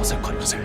ませんかりません。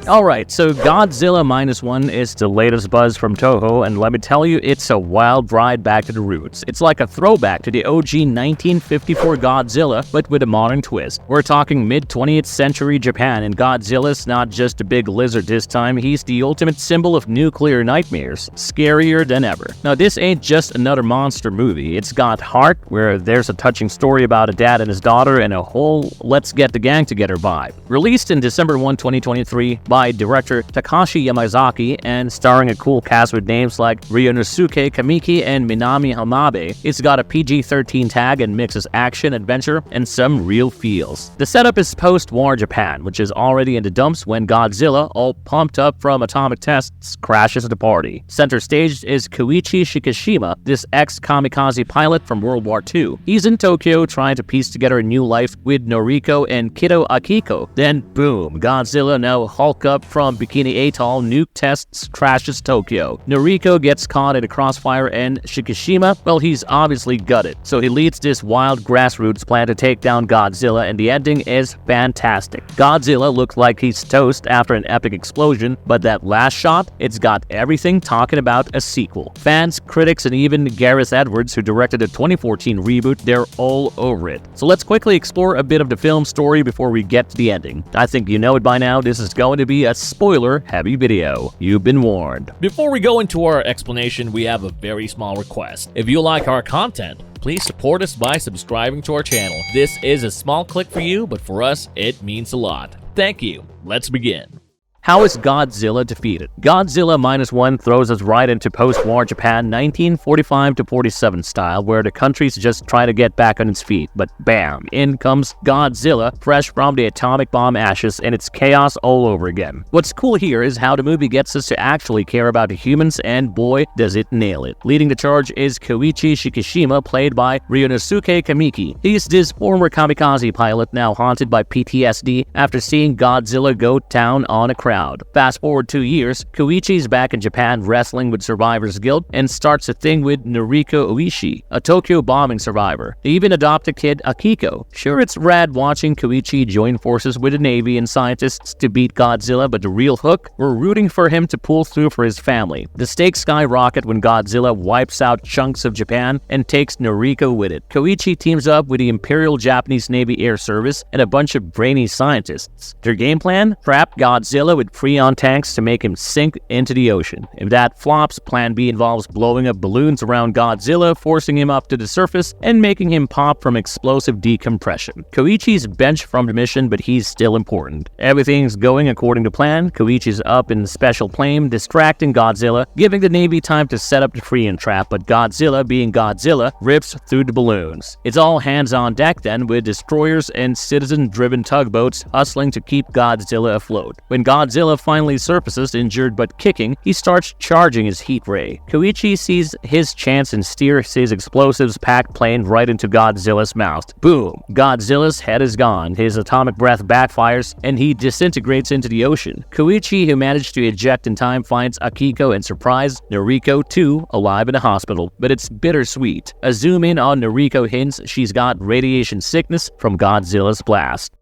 Alright, so Godzilla Minus One is the latest buzz from Toho, and let me tell you, it's a wild ride back to the roots. It's like a throwback to the OG 1954 Godzilla, but with a modern twist. We're talking mid-20th century Japan, and Godzilla's not just a big lizard this time, he's the ultimate symbol of nuclear nightmares, scarier than ever. Now this ain't just another monster movie, it's got heart, where there's a touching story about a dad and his daughter, and a whole let's get the gang together vibe. Released in December 1, 2023, by director Takashi Yamazaki and starring a cool cast with names like Ryunosuke Kamiki and Minami Hamabe, it's got a PG-13 tag and mixes action, adventure, and some real feels. The setup is post-war Japan, which is already in the dumps when Godzilla, all pumped up from atomic tests, crashes the party. Center stage is Koichi Shikishima, this ex-kamikaze pilot from World War II. He's in Tokyo trying to piece together a new life with Noriko and Kido Akiko. Then boom, Godzilla, now Hulk up from Bikini Atoll, nuke tests, crashes Tokyo. Noriko gets caught in a crossfire and Shikishima, well, he's obviously gutted. So he leads this wild grassroots plan to take down Godzilla, and the ending is fantastic. Godzilla looks like he's toast after an epic explosion, but that last shot, it's got everything talking about a sequel. Fans, critics, and even Gareth Edwards, who directed the 2014 reboot, they're all over it. So let's quickly explore a bit of the film story before we get to the ending. I think you know it by now, this is going to be a spoiler-heavy video. You've been warned. Before we go into our explanation, we have a very small request. If you like our content, please support us by subscribing to our channel. This is a small click for you, but for us, it means a lot. Thank you. Let's begin. How is Godzilla defeated? Godzilla Minus One throws us right into post-war Japan 1945 to 47 style, where the country's just trying to get back on its feet, but bam, in comes Godzilla, fresh from the atomic bomb ashes, and it's chaos all over again. What's cool here is how the movie gets us to actually care about the humans, and boy, does it nail it. Leading the charge is Koichi Shikishima, played by Ryunosuke Kamiki. He's this former kamikaze pilot now haunted by PTSD after seeing Godzilla go down on a crowd. Fast forward 2 years, Koichi's back in Japan wrestling with Survivor's Guild and starts a thing with Noriko Oishi, a Tokyo bombing survivor. They even adopt a kid, Akiko. Sure, it's rad watching Koichi join forces with the Navy and scientists to beat Godzilla, but the real hook? We're rooting for him to pull through for his family. The stakes skyrocket when Godzilla wipes out chunks of Japan and takes Noriko with it. Koichi teams up with the Imperial Japanese Navy Air Service and a bunch of brainy scientists. Their game plan? Trap Godzilla with Freon tanks to make him sink into the ocean. If that flops, plan B involves blowing up balloons around Godzilla, forcing him up to the surface, and making him pop from explosive decompression. Koichi's benched from the mission, but he's still important. Everything's going according to plan. Koichi's up in the special plane, distracting Godzilla, giving the Navy time to set up the Freon trap, but Godzilla, being Godzilla, rips through the balloons. It's all hands on deck then, with destroyers and citizen-driven tugboats hustling to keep Godzilla afloat. When Godzilla finally surfaces, injured but kicking, he starts charging his heat ray. Koichi sees his chance and steers his explosives-packed plane right into Godzilla's mouth. Boom! Godzilla's head is gone, his atomic breath backfires, and he disintegrates into the ocean. Koichi, who managed to eject in time, finds Akiko and surprise, Noriko too, alive in a hospital. But it's bittersweet. A zoom in on Noriko hints she's got radiation sickness from Godzilla's blast.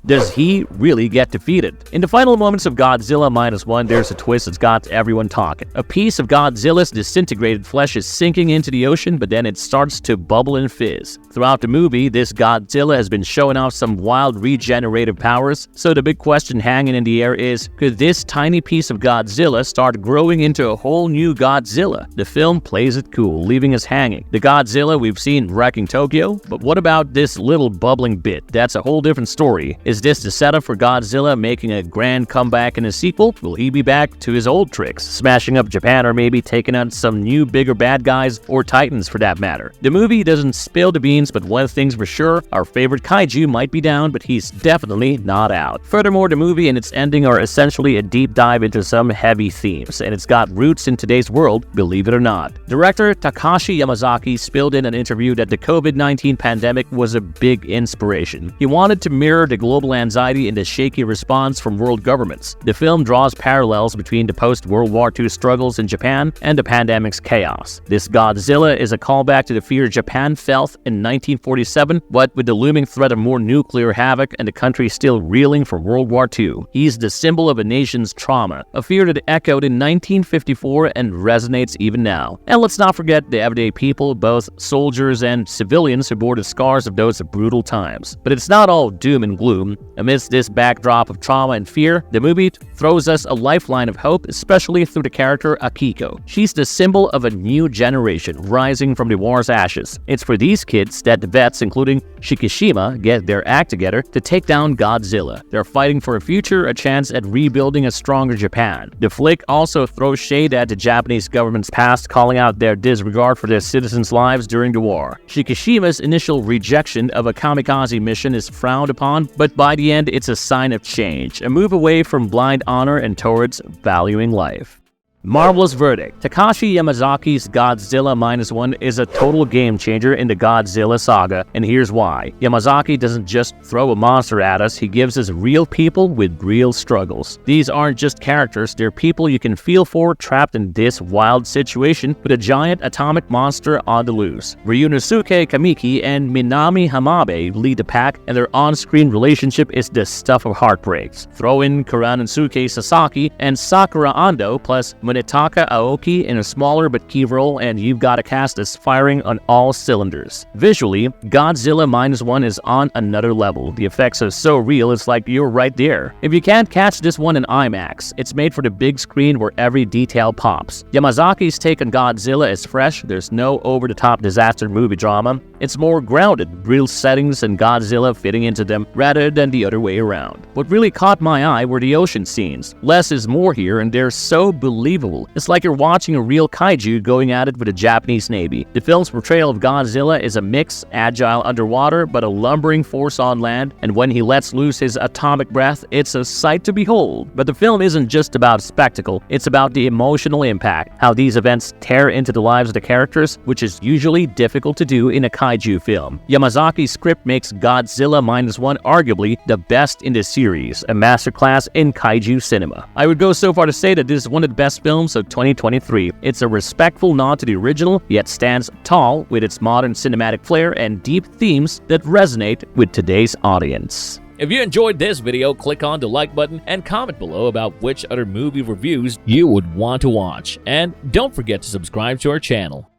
Does he really get defeated? In the final moments of Godzilla Minus One, there's a twist that's got everyone talking. A piece of Godzilla's disintegrated flesh is sinking into the ocean, but then it starts to bubble and fizz. Throughout the movie, this Godzilla has been showing off some wild regenerative powers, so the big question hanging in the air is, could this tiny piece of Godzilla start growing into a whole new Godzilla? The film plays it cool, leaving us hanging. The Godzilla we've seen wrecking Tokyo, but what about this little bubbling bit? That's a whole different story. Is this the setup for Godzilla making a grand comeback in a sequel? Will he be back to his old tricks, smashing up Japan or maybe taking out some new bigger bad guys or titans for that matter? The movie doesn't spill the beans, but one thing's for sure, our favorite Kaiju might be down, but he's definitely not out. Furthermore, the movie and its ending are essentially a deep dive into some heavy themes, and it's got roots in today's world, believe it or not. Director Takashi Yamazaki spilled in an interview that the COVID-19 pandemic was a big inspiration. He wanted to mirror the global global anxiety and a shaky response from world governments. The film draws parallels between the post-World War II struggles in Japan and the pandemic's chaos. This Godzilla is a callback to the fear Japan felt in 1947, but with the looming threat of more nuclear havoc and the country still reeling from World War II. He's the symbol of a nation's trauma, a fear that echoed in 1954 and resonates even now. And let's not forget the everyday people, both soldiers and civilians who bore the scars of those brutal times. But it's not all doom and gloom. Amidst this backdrop of trauma and fear, the movie throws us a lifeline of hope, especially through the character Akiko. She's the symbol of a new generation rising from the war's ashes. It's for these kids that the vets, including Shikishima, get their act together to take down Godzilla. They're fighting for a future, a chance at rebuilding a stronger Japan. The flick also throws shade at the Japanese government's past, calling out their disregard for their citizens' lives during the war. Shikishima's initial rejection of a kamikaze mission is frowned upon, but by the end it's a sign of change, a move away from blind honor and towards valuing life. Marvelous verdict. Takashi Yamazaki's Godzilla -1 is a total game changer in the Godzilla saga, and here's why. Yamazaki doesn't just throw a monster at us, he gives us real people with real struggles. These aren't just characters, they're people you can feel for trapped in this wild situation with a giant atomic monster on the loose. Ryunosuke Kamiki and Minami Hamabe lead the pack, and their on-screen relationship is the stuff of heartbreaks. Throw in Kuranosuke Sasaki and Sakura Ando plus Munetaka Aoki in a smaller but key role, and you've got a cast that's firing on all cylinders. Visually, Godzilla -1 is on another level. The effects are so real, it's like you're right there. If you can't catch this one in IMAX, it's made for the big screen where every detail pops. Yamazaki's take on Godzilla is fresh. There's no over-the-top disaster movie drama. It's more grounded, real settings and Godzilla fitting into them rather than the other way around. What really caught my eye were the ocean scenes. Less is more here, and they're so believable. It's like you're watching a real kaiju going at it with the Japanese Navy. The film's portrayal of Godzilla is a mix, agile underwater but a lumbering force on land, and when he lets loose his atomic breath, it's a sight to behold. But the film isn't just about spectacle, it's about the emotional impact, how these events tear into the lives of the characters, which is usually difficult to do in a kaiju film. Yamazaki's script makes Godzilla -1 arguably the best in the series, a masterclass in kaiju cinema. I would go so far to say that this is one of the best films of 2023. It's a respectful nod to the original, yet stands tall with its modern cinematic flair and deep themes that resonate with today's audience. If you enjoyed this video, click on the like button and comment below about which other movie reviews you would want to watch. And don't forget to subscribe to our channel.